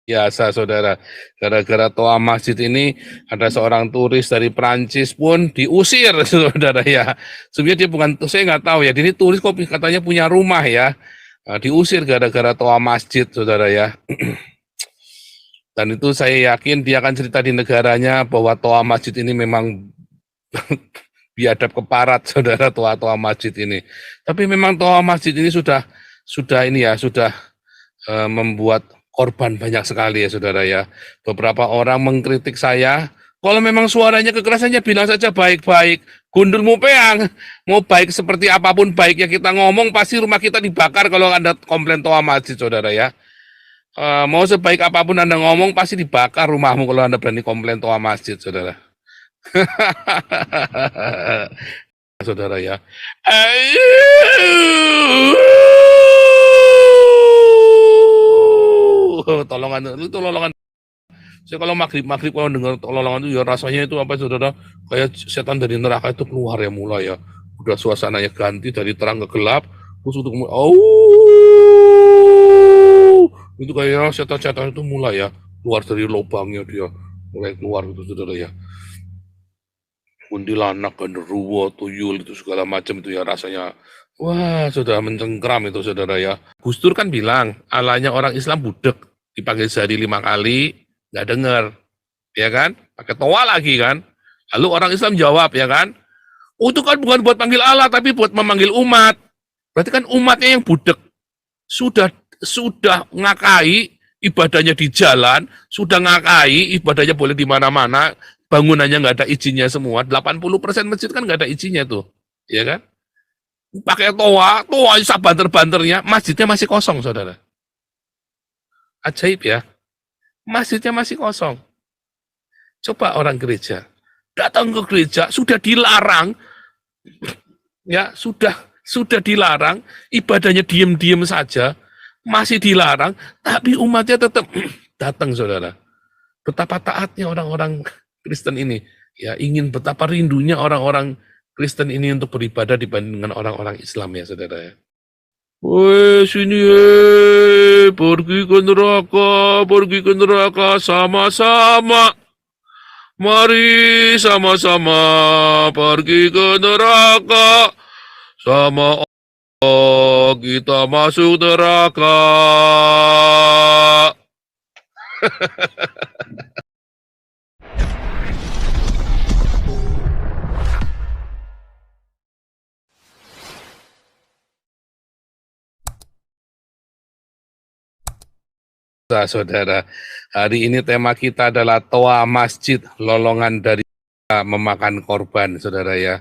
Biasa, saudara. Gara-gara toa masjid ini, ada seorang turis dari Prancis pun diusir, saudara ya. Sebenarnya dia bukan, saya nggak tahu ya. Ini turis kok katanya punya rumah ya. Diusir gara-gara toa masjid, saudara ya. Dan itu saya yakin dia akan cerita di negaranya bahwa toa masjid ini memang biadab keparat, saudara, toa-toa masjid ini. Tapi memang toa masjid ini sudah ini ya, sudah membuat korban banyak sekali ya, saudara ya. Beberapa orang mengkritik saya, kalau memang suaranya kekerasannya bilang saja baik-baik. Gundulmu peang, mau baik seperti apapun baiknya kita ngomong, pasti rumah kita dibakar kalau Anda komplain toa masjid, saudara ya. Mau sebaik apapun Anda ngomong, pasti dibakar rumahmu kalau Anda berani komplain toa masjid, saudara. Saudara ya. Tolongan itu tolongan. Saya kalau maghrib kalau dengar tolongan itu ya rasanya itu apa, saudara, kayak setan dari neraka itu keluar ya, mulai ya. Udah suasananya ganti dari terang ke gelap, terus untuk itu kayak setan-setan itu mulai ya keluar dari lubangnya, dia mulai keluar gitu, saudara ya. Kuntilanak, genderuwo, tuyul itu segala macam itu ya rasanya. Wah, sudah mencengkram itu, saudara ya. Gus Dur kan bilang, alanya orang Islam budek, dipanggil sehari 5 kali, nggak dengar, ya kan? Pakai toa lagi kan? Lalu orang Islam jawab, ya kan? Oh, itu kan bukan buat panggil Allah, tapi buat memanggil umat. Berarti kan umatnya yang budek. Sudah ngakai ibadahnya di jalan, sudah ngakai ibadahnya boleh di mana-mana, bangunannya nggak ada izinnya semua. 80% masjid kan nggak ada izinnya tuh, ya kan? Pakai toa bisa banter-banternya, masjidnya masih kosong, saudara. Ajaib ya, masjidnya masih kosong. Coba orang gereja, datang ke gereja, sudah dilarang, ya sudah dilarang, ibadahnya diem-diem saja, masih dilarang, tapi umatnya tetap datang, saudara. Betapa taatnya orang-orang Kristen ini, ya ingin betapa rindunya orang-orang Kristen ini untuk beribadah dibandingkan orang-orang Islam ya, saudara ya. Woi sini, pergi ke neraka sama-sama. Mari sama-sama pergi ke neraka, sama Allah kita masuk neraka. Saudara, hari ini tema kita adalah toa masjid, lolongan dari memakan korban, saudara ya.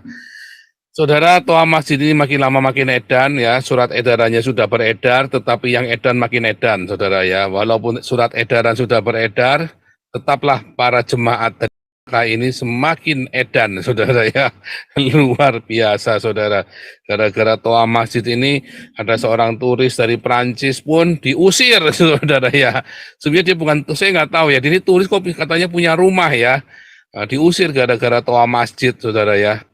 Saudara, toa masjid ini makin lama makin edan ya, surat edarannya sudah beredar, tetapi yang edan makin edan, saudara ya. Walaupun surat edaran sudah beredar, tetaplah para jemaat ini semakin edan, saudara ya. Luar biasa, saudara. Gara-gara toa masjid ini, ada seorang turis dari Prancis pun diusir, saudara ya. Sebenarnya dia bukan, saya nggak tahu ya, ini turis kok katanya punya rumah ya. Diusir gara-gara toa masjid, saudara ya.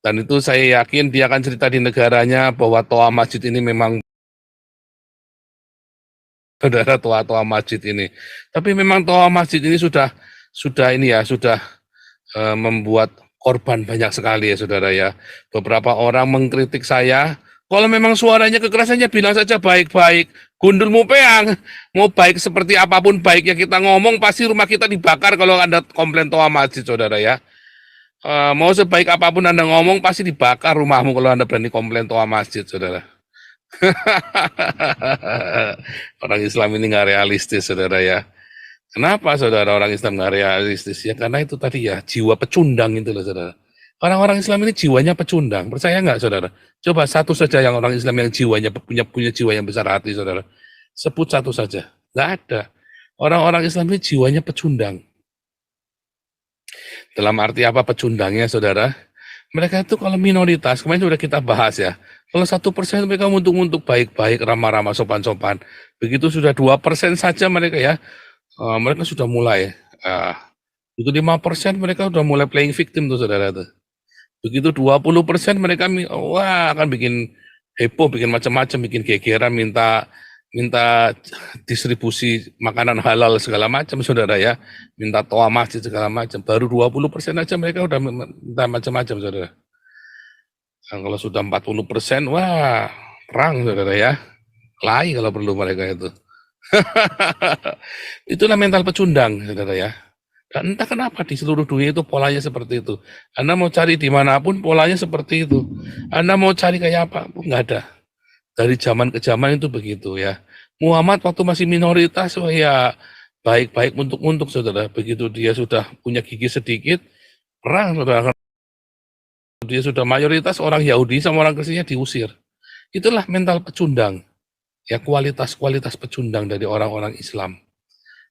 Dan itu saya yakin dia akan cerita di negaranya bahwa toa masjid ini memang, saudara, toa masjid ini. Tapi memang toa masjid ini sudah ini ya, sudah membuat korban banyak sekali ya, saudara ya. Beberapa orang mengkritik saya, kalau memang suaranya kekerasannya bilang saja baik-baik. Gundulmu peang, mau baik seperti apapun baiknya kita ngomong, pasti rumah kita dibakar kalau Anda komplain toa masjid, saudara ya. Mau sebaik apapun Anda ngomong, pasti dibakar rumahmu kalau Anda berani komplain toa masjid, saudara. Orang Islam ini nggak realistis, saudara ya. Kenapa, saudara, orang Islam nggak realistis? Ya karena itu tadi ya, jiwa pecundang itu loh, saudara. Orang-orang Islam ini jiwanya pecundang, percaya nggak, saudara? Coba satu saja yang orang Islam yang jiwanya punya jiwa yang besar hati, saudara. Sebut satu saja, nggak ada. Orang-orang Islam ini jiwanya pecundang. Dalam arti apa pecundangnya, saudara? Mereka itu kalau minoritas, kemarin sudah kita bahas ya. Kalau 1% mereka untuk baik-baik, ramah-ramah, sopan-sopan. Begitu sudah 2% saja mereka ya, mereka sudah mulai. Itu 5% mereka sudah mulai playing victim tuh, saudara tuh. Begitu 20% mereka wah akan bikin heboh, bikin macam-macam, bikin gegeran, minta minta distribusi makanan halal segala macam, saudara ya, minta toa masjid segala macam, baru 20% aja mereka udah minta macam-macam, saudara. Nah, kalau sudah 40%, wah, perang, saudara ya, kelahi kalau perlu mereka itu. Itulah mental pecundang, saudara ya. Dan entah kenapa di seluruh dunia itu polanya seperti itu. Anda mau cari dimanapun polanya seperti itu. Anda mau cari kayak apa, nggak ada. Dari zaman ke zaman itu begitu ya. Muhammad waktu masih minoritas, oh ya baik-baik untuk saudara. Begitu dia sudah punya gigi sedikit, perang saudara. Dia sudah mayoritas orang Yahudi sama orang Kristennya diusir. Itulah mental pecundang. Ya kualitas-kualitas pecundang dari orang-orang Islam.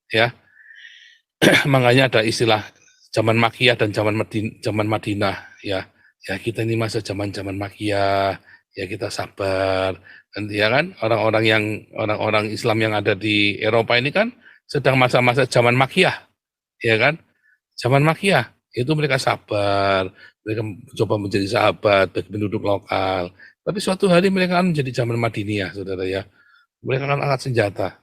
Ya, makanya ada istilah zaman Makkiyah dan zaman Madinah ya. Ya kita ini masa zaman Makkiyah, ya kita sabar. Nanti ya kan orang-orang Islam yang ada di Eropa ini kan sedang masa-masa zaman Makkiyah, ya kan? Zaman Makkiyah itu mereka sabar, mereka coba menjadi sahabat bagi penduduk lokal. Tapi suatu hari mereka akan menjadi zaman Madinah, saudara ya. Mereka akan angkat senjata.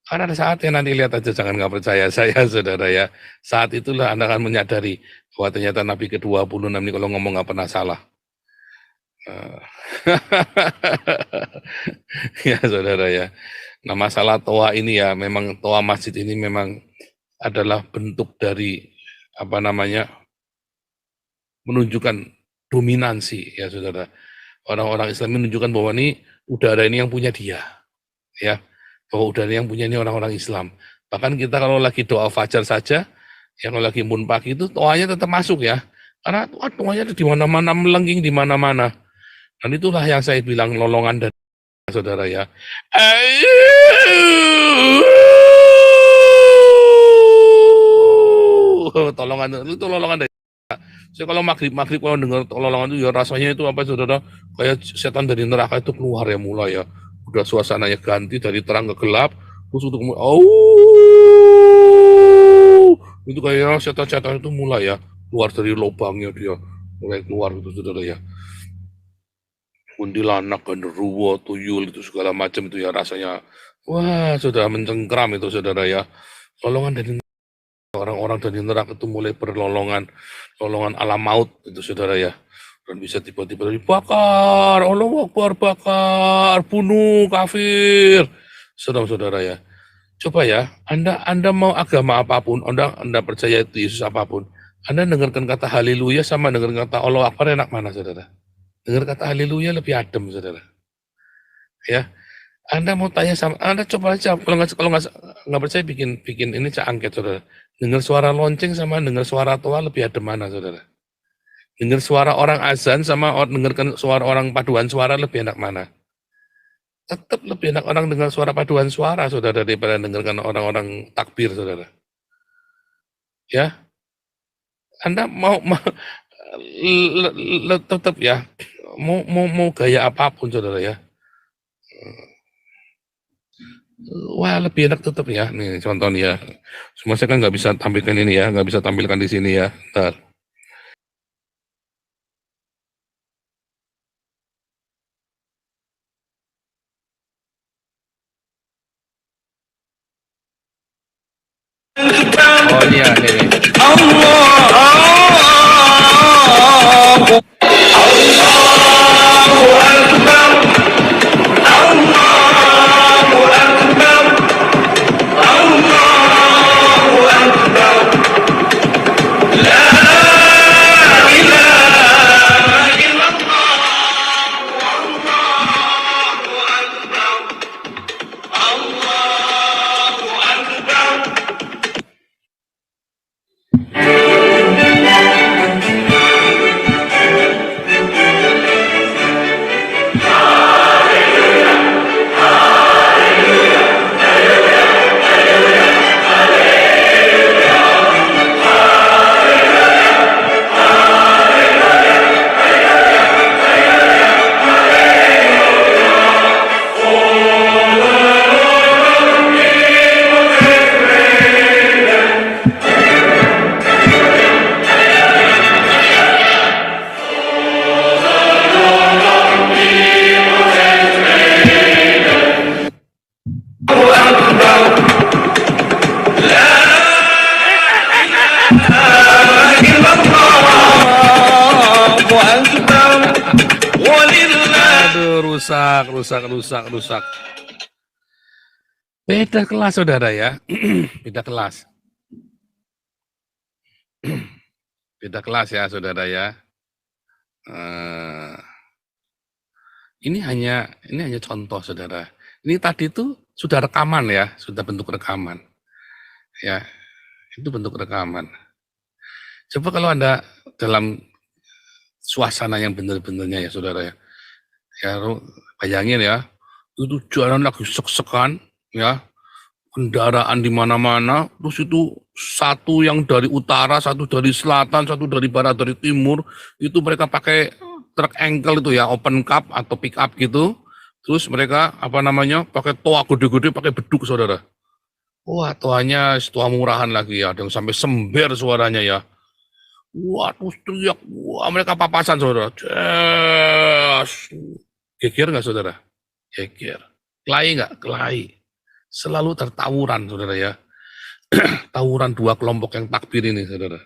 Karena ada saatnya nanti lihat aja, jangan nggak percaya saya, saudara ya. Saat itulah Anda akan menyadari bahwa ternyata Nabi ke-26 ini kalau ngomong nggak pernah salah. Ya saudara ya. Nah masalah toa ini ya, memang toa masjid ini memang adalah bentuk dari apa namanya menunjukkan dominansi ya saudara. Orang-orang Islam menunjukkan bahwa ini udara ini yang punya dia, ya. Bahwa udara yang punya ini orang-orang Islam. Bahkan kita kalau lagi doa fajar saja, ya kalau lagi mun pagi itu toanya tetap masuk ya. Karena toanya di mana-mana, melengking di mana-mana. Dan itulah yang saya bilang lolongan dari saudara ya. Tolongan itu lolongan dari. Saya kalau maghrib kalau dengar lolongan itu ya rasanya itu apa saudara, kayak setan dari neraka itu keluar ya mulai ya. Udah suasananya ganti dari terang ke gelap, terus untuk itu kayak setan-setan itu mulai ya keluar dari lubangnya, dia mulai keluar gitu saudara ya. Kuntilanak, genderuwo, tuyul itu segala macam itu ya rasanya, wah sudah mencengkram itu saudara ya. Lolongan dari orang-orang dari neraka itu mulai berlolongan, lolongan alam maut itu saudara ya. Dan bisa tiba-tiba dibakar, Allah Akbar, bakar, bunuh kafir, saudara-saudara ya. Coba ya, Anda mau agama apapun, Anda percaya itu Yesus apapun, Anda dengarkan kata haleluya sama dengarkan kata Allah Akbar, enak mana saudara? Dengar kata haleluya lebih adem saudara. Ya, Anda mau tanya sama, Anda coba aja, kalau nggak percaya bikin ini angket saudara. Dengar suara lonceng sama dengar suara toa lebih adem mana saudara? Dengar suara orang azan sama dengarkan suara orang paduan suara lebih enak mana? Tetap lebih enak orang dengar suara paduan suara saudara daripada dengarkan orang-orang takbir saudara. Ya, Anda mau tetap ya, mau gaya apapun saudara ya. Wah lebih enak tetap ya, nih contoh nih ya. Semua saya kan nggak bisa tampilkan ini ya, nggak bisa tampilkan di sini ya. Ntar. Oh ini ya, nih. rusak. Beda kelas saudara ya, beda kelas. Beda kelas ya saudara ya. Ini hanya contoh saudara. Ini tadi itu sudah rekaman ya, sudah bentuk rekaman. Ya, itu bentuk rekaman. Coba kalau Anda dalam suasana yang benar-benarnya ya saudara ya. Ya bayangin ya, itu jalan lagi sek-sekan ya, kendaraan di mana-mana, terus itu satu yang dari utara, satu dari selatan, satu dari barat, dari timur, itu mereka pakai truk engkel itu ya, open cup atau pick up gitu, terus mereka pakai toa gede-gede, pakai beduk saudara. Wah, toanya toa murahan lagi ya, ada yang sampai sember suaranya ya. Wah, terus teriak, wah mereka papasan saudara. Geger nggak saudara? Geger. Kelahi nggak? Kelahi. Selalu tertawuran saudara ya. Tawuran dua kelompok yang takbir ini saudara.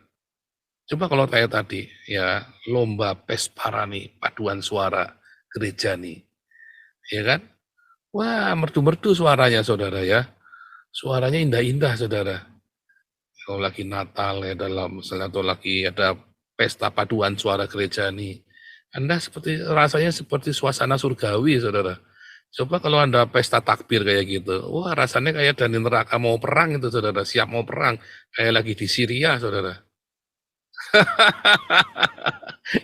Coba kalau kayak tadi ya, lomba pesparani, paduan suara gereja nih. Ya kan? Wah, merdu-merdu suaranya saudara ya. Suaranya indah-indah saudara. Kalau lagi Natal ya dalam misalnya atau lagi ada pesta paduan suara gereja nih. Anda rasanya seperti suasana surgawi saudara. Coba kalau Anda pesta takbir kayak gitu, wah rasanya kayak dari neraka mau perang itu saudara, siap mau perang, kayak lagi di Syria saudara.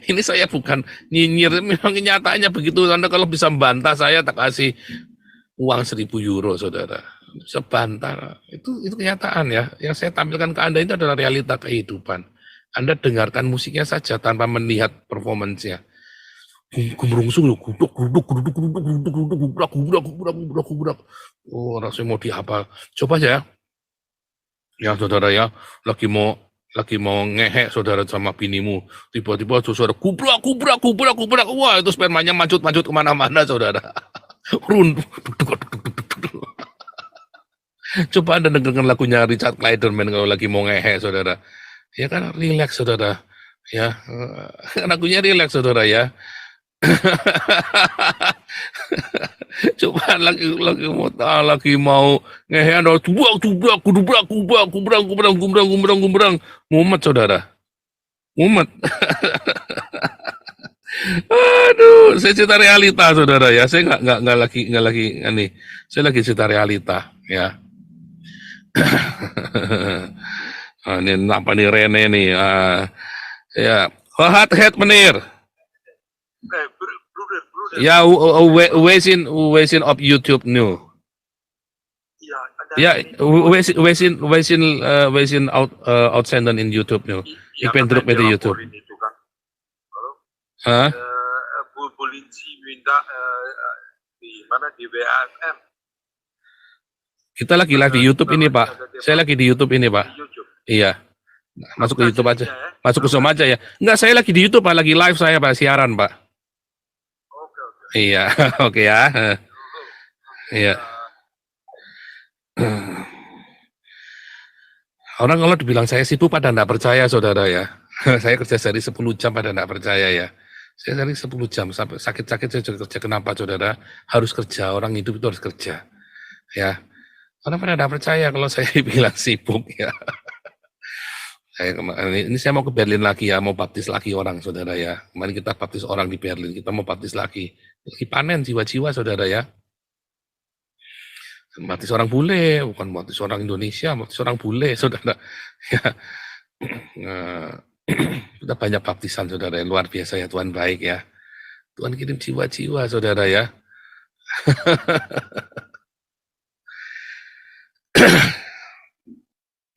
Ini saya bukan nyinyir, memang kenyataannya begitu. Anda kalau bisa membantah saya, tak kasih uang 1.000 euro saudara. Bisa bantah, itu kenyataan ya. Yang saya tampilkan ke Anda itu adalah realita kehidupan. Anda dengarkan musiknya saja tanpa melihat performance-nya. Gemerungsung loh, gubrak. Oh, rasanya mau diapa? Coba ya, saudara ya, lagi mau ngehe saudara sama binimu, tiba-tiba suara gubrak, wah itu spermanya mancut kemana-mana saudara. Run. Coba Anda dengarkan lagunya Richard Clayderman kalau lagi mau ngehe saudara. Ya kan relax saudara. Ya, lagunya relax saudara ya. Coba lagi mau ngehe Anda gubrak, mumet saudara. Mumet. Aduh, saya cerita realita saudara ya. Saya nggak lagi ini. Saya lagi cerita realita ya. Ini apa nih Rene nih? Ya, head menir. Ya, wesin op YouTube nu. Ja, wesin uitzenden in YouTube nu. Ik ben druk met de YouTube. Hah? Polisi minta di mana di BAFM. Kita lagi live di YouTube ini Pak. Saya lagi di YouTube ini Pak. Iya. Masuk ke YouTube aja. Masuk ke Zoom aja ya. Enggak, saya lagi di YouTube Pak. Lagi live saya Pak. Siaran Pak. Oke. Iya. Oke ya. Iya. Orang kalau dibilang saya sibuk pada enggak percaya saudara ya. Saya kerja sehari 10 jam pada enggak percaya ya. Saya sehari 10 jam sampai sakit-sakit saya juga kerja. Kenapa saudara? Harus kerja. Orang hidup itu harus kerja. Ya. Orang pada enggak percaya kalau saya bilang sibuk ya. Ini saya mau ke Berlin lagi ya, mau baptis lagi orang saudara ya. Kemarin kita baptis orang di Berlin, kita mau baptis lagi. Lagi panen jiwa-jiwa saudara ya. Baptis orang bule, bukan baptis orang Indonesia, baptis orang bule saudara. Ya. Kita banyak baptisan saudara yang luar biasa ya, Tuhan baik ya. Tuhan kirim jiwa-jiwa saudara ya.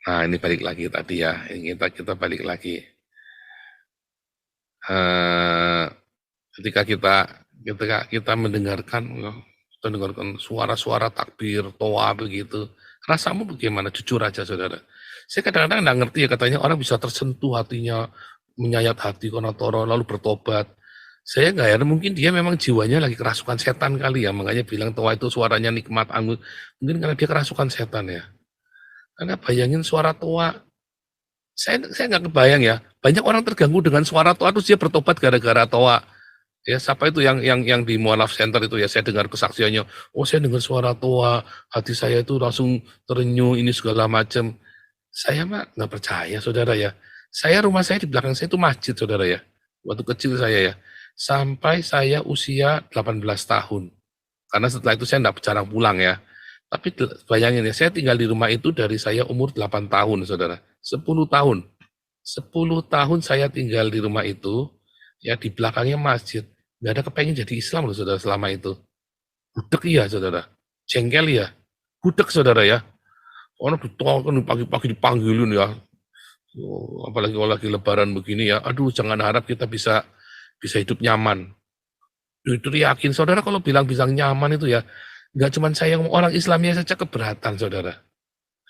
Nah ini balik lagi tadi ya, kita balik lagi. Ketika kita mendengarkan suara-suara takbir, toa begitu, rasamu bagaimana? Jujur aja saudara. Saya kadang-kadang nggak ngerti ya, katanya orang bisa tersentuh hatinya, menyayat hati karena Toro lalu bertobat. Saya nggak ya, mungkin dia memang jiwanya lagi kerasukan setan kali ya, makanya bilang toa itu suaranya nikmat, anggun. Mungkin karena dia kerasukan setan ya. Karena bayangin suara toa, saya nggak kebayang ya. Banyak orang terganggu dengan suara toa terus dia bertobat gara-gara toa. Ya, siapa itu yang di Mualaf Center itu ya, saya dengar kesaksiannya, oh saya dengar suara toa, hati saya itu langsung terenyuh, ini segala macam. Saya mah nggak percaya, saudara ya. Rumah saya di belakang saya itu masjid, saudara ya. Waktu kecil saya ya. Sampai saya usia 18 tahun. Karena setelah itu saya nggak jarang pulang ya. Tapi bayangin ya, saya tinggal di rumah itu dari saya umur 8 tahun, saudara. 10 tahun. 10 tahun saya tinggal di rumah itu, ya di belakangnya masjid. Nggak ada kepengen jadi Islam loh, saudara, selama itu. Budek iya, saudara. Jengkel ya. Budek, saudara ya. Orang ditolong pagi-pagi dipanggilin ya. Oh, apalagi kalau lagi lebaran begini ya. Aduh, jangan harap kita bisa hidup nyaman. Itu yakin, saudara, kalau bilang nyaman itu ya, nggak cuma saya, orang Islamnya saja keberatan, saudara.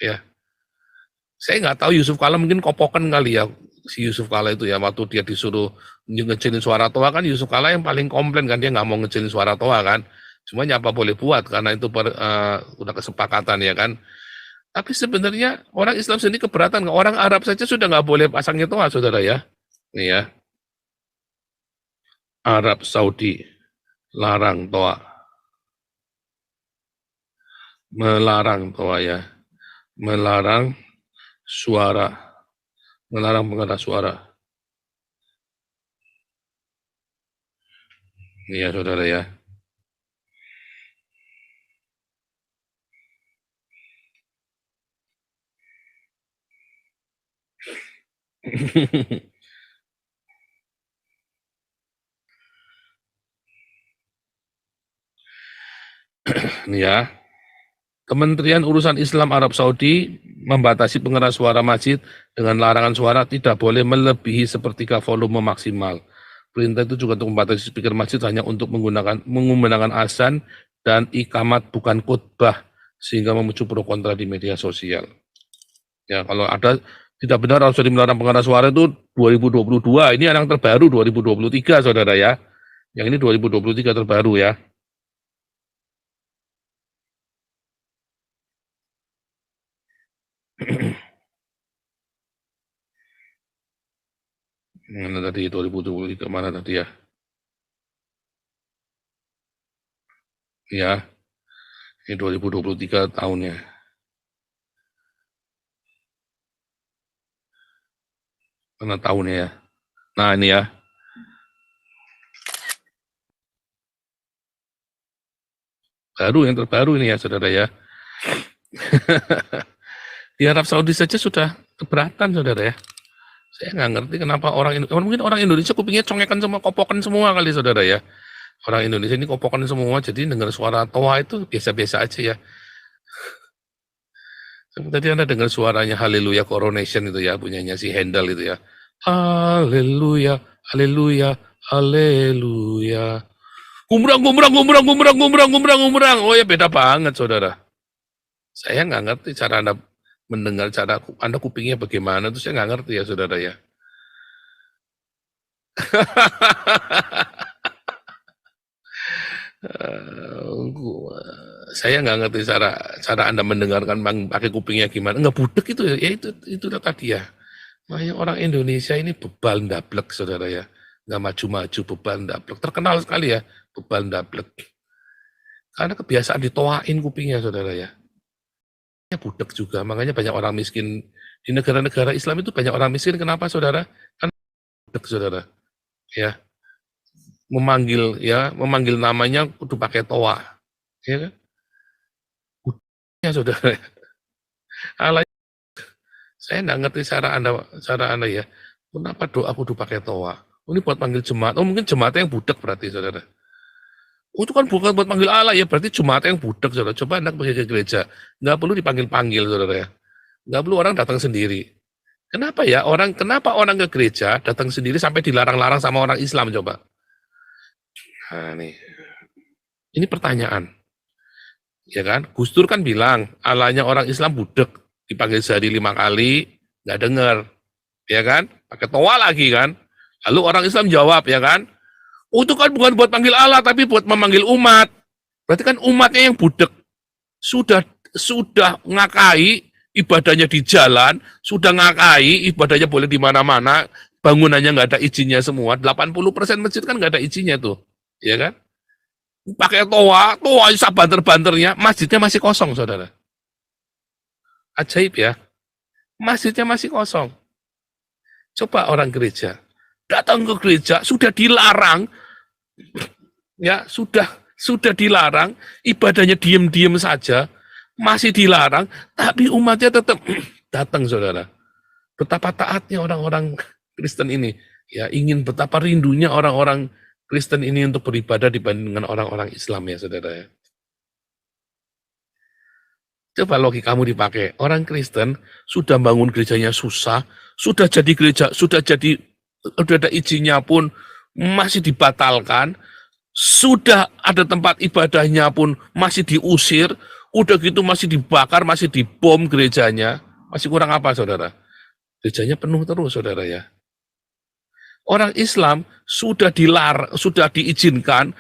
Ya, saya nggak tahu Yusuf Kala mungkin kopokan kali ya, si Yusuf Kala itu ya, waktu dia disuruh ngecilin suara toa kan, Yusuf Kala yang paling komplain kan, dia nggak mau ngecilin suara toa kan, cuma apa boleh buat karena itu udah kesepakatan ya kan. Tapi sebenarnya orang Islam sendiri keberatan, orang Arab saja sudah nggak boleh pasangnya toa, saudara ya. Nih ya, Arab Saudi larang toa, melarang toa ya, melarang suara, melarang pengeras suara. Iya, saudara ya. Nih ya, Kementerian Urusan Islam Arab Saudi membatasi pengeras suara masjid dengan larangan suara tidak boleh melebihi sepertiga volume maksimal. Perintah itu juga untuk membatasi speaker masjid hanya untuk menggunakan azan dan ikamat bukan khutbah sehingga memicu pro kontra di media sosial. Ya, kalau ada tidak benar harus melarang pengeras suara itu 2022, ini yang terbaru 2023, saudara ya. Yang ini 2023 terbaru ya. Mana tadi 2023 mana tadi ya? Ya, ini 2023 tahunnya. Mana tahunnya ya? Nah, ini ya. Baru yang terbaru ini ya, saudara ya. Di Arab Saudi saja sudah keberatan, saudara ya. Saya nggak ngerti kenapa mungkin orang Indonesia kupingnya congekan semua, kopokan semua kali, saudara ya. Orang Indonesia ini kopokan semua, jadi dengar suara toa itu biasa-biasa aja ya. Tadi Anda dengar suaranya Haleluya Coronation itu ya, punyanya si Handel itu ya. Haleluya, haleluya, haleluya. Gumbrang, gumbrang, gumbrang, gumbrang, gumbrang, gumbrang, gumbrang. Oh ya, beda banget, saudara. Saya nggak ngerti cara Anda mendengar, cara Anda kupingnya bagaimana, itu saya nggak ngerti ya, saudara ya. Saya nggak ngerti cara Anda mendengarkan pakai kupingnya gimana. Nggak budek itu ya, itu tadi ya. Makanya orang Indonesia ini bebal ndablek, saudara ya. Nggak maju-maju, bebal ndablek. Terkenal sekali ya, bebal ndablek. Karena kebiasaan ditoain kupingnya, saudara ya. Budek juga, makanya banyak orang miskin. Di negara-negara Islam itu banyak orang miskin, kenapa, saudara? Kan budek, saudara. Ya, memanggil namanya kudu pakai toa. Ya kan? Budeknya, saudara. Alay, saya nggak ngerti cara anda ya. Kenapa doa kudu pakai toa? Oh, ini buat panggil jemaat. Oh, mungkin jemaatnya yang budek berarti, saudara. Oh, itu kan bukan buat panggil Allah ya, berarti jemaat yang budek, saudara. Coba Anda pergi ke gereja, nggak perlu dipanggil-panggil, saudara ya. Nggak perlu orang datang sendiri. Kenapa orang ke gereja datang sendiri sampai dilarang-larang sama orang Islam, coba? Nah, nih. Ini pertanyaan. Ya kan? Gus Dur kan bilang, Allahnya orang Islam budek, dipanggil sehari 5 kali, nggak dengar. Ya kan? Pakai toa lagi kan? Lalu orang Islam jawab, ya kan? Oh, itu kan bukan buat panggil Allah, tapi buat memanggil umat. Berarti kan umatnya yang budek. Sudah ngakai ibadahnya di jalan, sudah ngakai ibadahnya boleh di mana-mana, bangunannya nggak ada izinnya semua. 80% masjid kan nggak ada izinnya tuh. ya kan? Pakai toa bisa banter-banternya, masjidnya masih kosong, saudara. Ajaib ya, masjidnya masih kosong. Coba orang gereja, datang ke gereja, sudah dilarang, ya sudah dilarang, ibadahnya diem-diem saja, masih dilarang, tapi umatnya tetap datang, saudara. Betapa taatnya orang-orang Kristen ini, ya ingin betapa rindunya orang-orang Kristen ini untuk beribadah dibandingkan orang-orang Islam ya, saudara ya. Coba logikamu dipakai. Orang Kristen sudah bangun gerejanya susah, sudah jadi gereja, sudah ada izinnya pun masih dibatalkan, sudah ada tempat ibadahnya pun masih diusir, udah gitu masih dibakar, masih dibom gerejanya. Masih kurang apa, saudara? Gerejanya penuh terus, saudara ya. Orang Islam sudah diizinkan,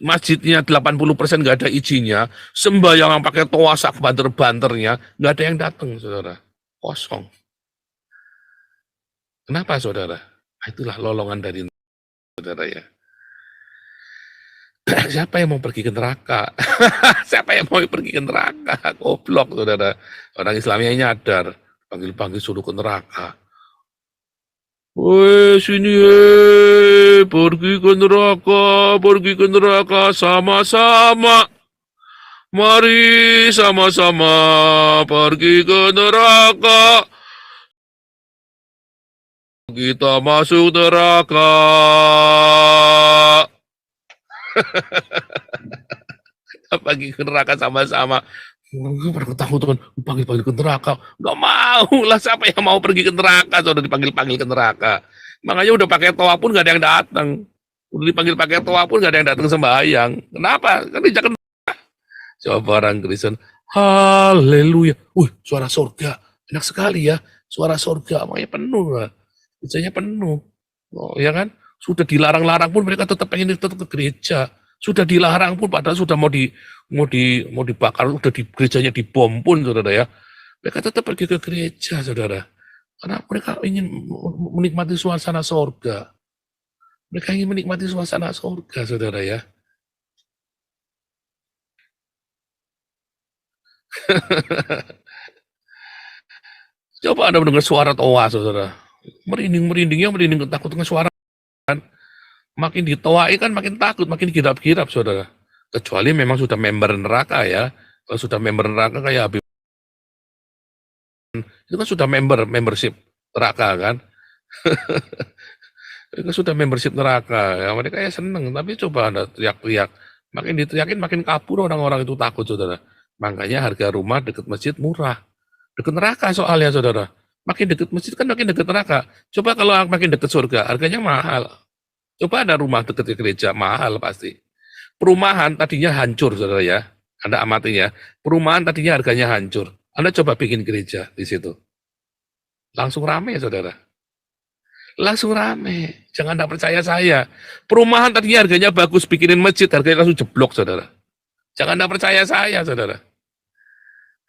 masjidnya 80% nggak ada izinnya, sembahyang pakai toa sak banter-banternya, nggak ada yang datang, saudara. Kosong. Kenapa, saudara? Itulah lolongan dari saudara ya. Siapa yang mau pergi ke neraka? Siapa yang mau pergi ke neraka? Goblok, saudara. Orang Islamnya nyadar, panggil-panggil suruh ke neraka. Woi, sini, pergi ke neraka sama-sama. Mari sama-sama pergi ke neraka. Kita masuk neraka. Pergi ke neraka sama-sama. Takut panggil-panggil ke neraka. Gak mau lah, siapa yang mau pergi ke neraka, sudah dipanggil-panggil ke neraka. Makanya udah pakai toa pun gak ada yang datang. Udah dipanggil pakai toa pun gak ada yang datang sembahyang. Kenapa? Kan dijakan. Coba orang Kristen, haleluya. Suara surga. Enak sekali ya. Suara surga. Makanya penuh lah. Gerejanya penuh. Oh, ya kan? Sudah dilarang-larang pun mereka tetap pengen tetap ke gereja. Sudah dilarang pun padahal sudah mau dibakar, udah di gerejanya dibom pun, saudara ya. Mereka tetap pergi ke gereja, saudara. Karena mereka ingin menikmati suasana surga. Mereka ingin menikmati suasana surga, saudara ya. Coba Anda mendengar suara toa, saudara. Merinding-merindingnya, merinding takut dengan suara. Makin ditoai kan makin takut, makin girap-girap, saudara. Kecuali memang sudah member neraka ya. Kalau sudah member neraka kayak Habib, itu kan sudah membership neraka kan. Itu sudah membership neraka ya, mereka ya seneng, tapi coba Anda teriak-teriak, makin diteriakin makin kabur orang-orang itu takut, saudara. Makanya harga rumah dekat masjid murah, dekat neraka soalnya, saudara. Makin dekat masjid kan makin dekat neraka. Coba kalau makin dekat surga, harganya mahal. Coba ada rumah dekat ke gereja, mahal pasti. Perumahan tadinya hancur, saudara ya. Anda amati ya, perumahan tadinya harganya hancur. Anda coba bikin gereja di situ. Langsung rame, saudara. Langsung rame. Jangan tidak percaya saya. Perumahan tadinya harganya bagus, bikinin masjid, harganya langsung jeblok, saudara. Jangan tidak percaya saya, saudara.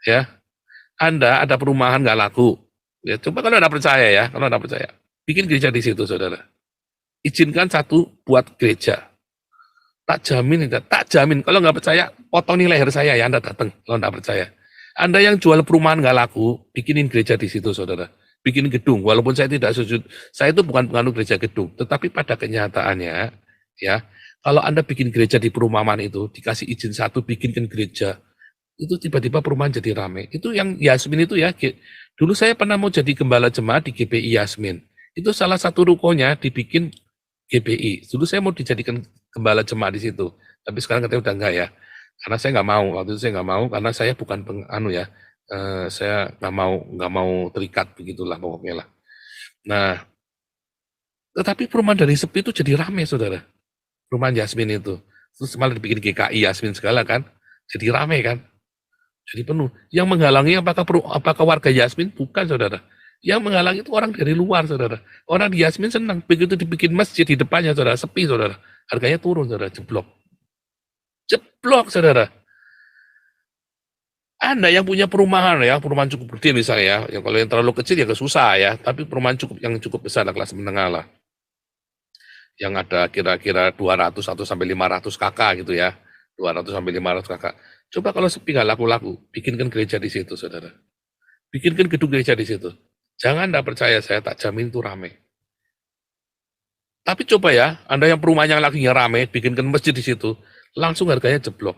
Ya, Anda ada perumahan nggak laku. Ya, coba kalau Anda percaya ya, kalau Anda percaya, bikin gereja di situ, saudara. Izinkan satu buat gereja. Tak jamin, tak jamin. Kalau nggak percaya, potong nih leher saya ya, Anda datang. Kalau nggak percaya. Anda yang jual perumahan nggak laku, bikinin gereja di situ, saudara. Bikin gedung. Walaupun saya tidak setuju, saya itu bukan penganut gereja gedung. Tetapi pada kenyataannya, ya, kalau Anda bikin gereja di perumahan itu, dikasih izin satu, bikinkan gereja, itu tiba-tiba perumahan jadi ramai. Itu yang Yasmin itu ya. Dulu saya pernah mau jadi gembala jemaat di GPI Yasmin. Itu salah satu rukonya dibikin GPI. Dulu saya mau dijadikan gembala jemaat di situ, tapi sekarang katanya udah enggak ya, karena saya nggak mau. Waktu itu saya nggak mau karena saya bukan ya, saya nggak mau terikat begitulah pokoknya lah. Nah, tetapi perumahan dari sepi itu jadi ramai, saudara. Perumahan Yasmin itu, terus malah dibikin GKI Yasmin segala kan, jadi ramai kan, jadi penuh. Yang menghalangi apakah warga Yasmin? Bukan, saudara. Yang menghalangi itu orang dari luar, saudara. Orang di Yasmin senang, begitu dibikin masjid di depannya, saudara, sepi, saudara. Harganya turun, saudara, jeblok. Jeblok, saudara. Anda yang punya perumahan ya, perumahan cukup gede misalnya ya, kalau yang terlalu kecil ya susah ya, tapi perumahan yang cukup besar lah, kelas menengah lah. yang ada kira-kira 200 atau sampai 500 kakak gitu ya. 200 sampai 500 kakak. Coba kalau sepi nggak laku-laku, bikinkan gereja di situ, saudara. Bikinkan gedung gereja di situ. Jangan nggak percaya, saya tak jamin itu rame. Tapi coba ya, Anda yang perumahannya lagi rame, bikinkan masjid di situ, langsung harganya jeblok.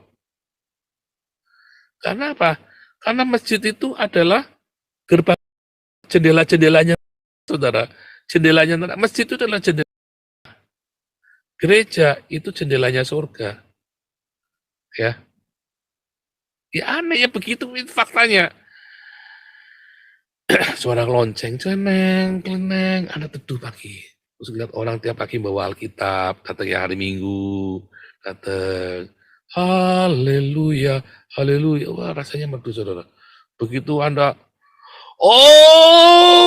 Karena apa? Karena masjid itu adalah gerbang jendela-jendelanya, saudara. Jendelanya, masjid itu adalah jendela. Gereja itu jendelanya surga. Ya, ya aneh ya begitu faktanya. Suara lonceng, ceneng, kleneng, Anda teduh pagi. Terus lihat orang tiap pagi bawa Alkitab, datang ya hari Minggu, datang. Haleluya, haleluya. Wah, rasanya merdu, saudara. Begitu Anda, oh,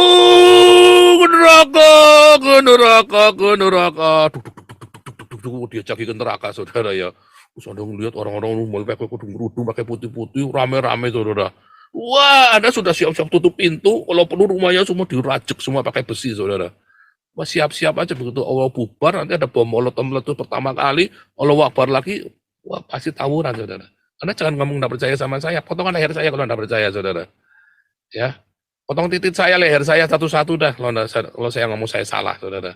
ke neraka, ke neraka, ke neraka. Duk, duk, duk, duk, duk, duk, duk, duk, dia jagi ke neraka, saudara ya. Terus Anda ngelihat orang-orang mulai pakai kerudung pakai putih-putih, rame-rame, saudara. Wah, Anda sudah siap-siap tutup pintu, kalau perlu rumahnya semua dirajek semua pakai besi, saudara. Wah, siap-siap aja begitu Allah bubar, nanti ada bom molotov meletus pertama kali, Allah Akbar lagi, wah pasti tawuran, saudara. Anda jangan ngomong nggak percaya sama saya, potongan leher saya kalau nggak percaya, saudara. Ya, potong titik saya, leher saya satu-satu dah, kalau saya ngomong saya salah, saudara.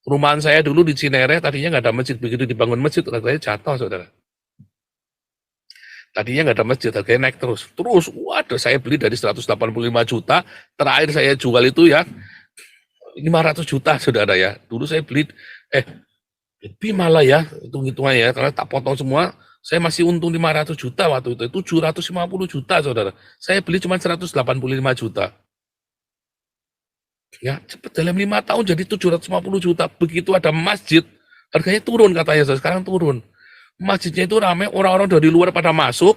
Perumahan saya dulu di Cinere, tadinya nggak ada masjid, begitu dibangun masjid, harganya jatuh, saudara. Tadinya nggak ada masjid, harganya naik terus. Terus, waduh, saya beli dari 185 juta, terakhir saya jual itu ya 500 juta, saudara ya. Dulu saya beli, lebih malah ya, hitung-hitungannya ya, karena tak potong semua, saya masih untung 500 juta waktu itu, 750 juta, saudara. Saya beli cuma 185 juta. Ya, cepat dalam 5 tahun jadi 750 juta. Begitu ada masjid, harganya turun katanya, sekarang turun. Masjidnya itu ramai, orang-orang dari luar pada masuk,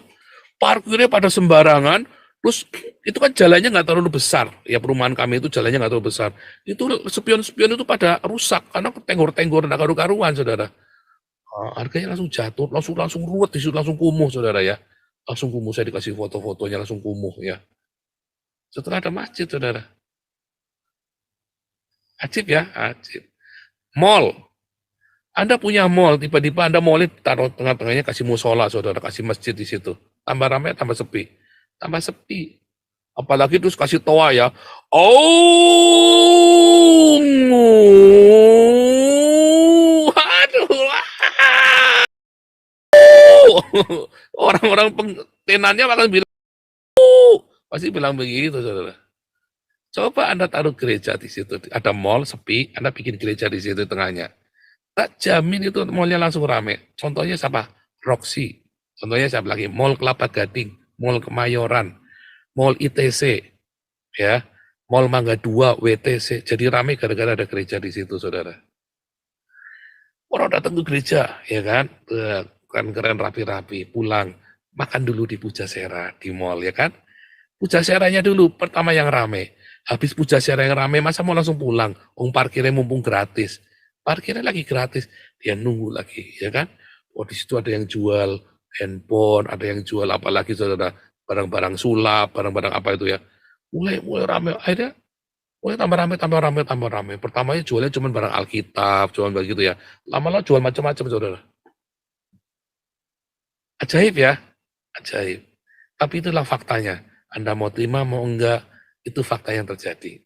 parkirnya pada sembarangan, terus itu kan jalannya nggak terlalu besar. Ya perumahan kami itu jalannya nggak terlalu besar. Itu spion-spion itu pada rusak, karena tenggor-tenggor nggak karu-karuan, saudara. Harganya langsung jatuh, langsung ruwet, langsung kumuh, saudara ya. Langsung kumuh, saya dikasih foto-fotonya langsung kumuh ya. Setelah ada masjid, saudara. Ajib ya, ajib. Mall. Anda punya mall, tiba-tiba Anda mallnya taruh tengah-tengahnya kasih musola, saudara, kasih masjid di situ. Tambah ramai, tambah sepi. Tambah sepi. Apalagi terus kasih toa ya. Oh, aduh. Orang-orang tenannya akan bilang, pasti bilang begitu, saudara. Coba Anda taruh gereja di situ, ada mall sepi, Anda bikin gereja di situ tengahnya. Tak jamin itu mallnya langsung rame. Contohnya siapa? Roxy. Contohnya siapa lagi? Mall Kelapa Gading, Mall Kemayoran, Mall ITC, ya, Mall Mangga 2, WTC. Jadi rame gara-gara ada gereja di situ, saudara. Orang datang ke gereja, ya kan? Keren-keren rapi-rapi, pulang. Makan dulu di Pujasera, di mall, ya kan? Pujaseranya dulu, pertama yang rame. Habis Pujasera yang rame, masa mau langsung pulang? Parkirnya mumpung gratis. Parkirnya lagi gratis, dia nunggu lagi, ya kan? Oh, di situ ada yang jual handphone, ada yang jual apa lagi, saudara, barang-barang sulap, barang-barang apa itu ya. Mulai rame, akhirnya mulai tambah rame, tambah rame, tambah rame. Pertamanya jualnya cuma barang Alkitab, jual begitu ya. Lama-lama jual macam-macam, saudara. Ajaib ya, ajaib. Tapi itulah faktanya. Anda mau terima, mau enggak, itu fakta yang terjadi.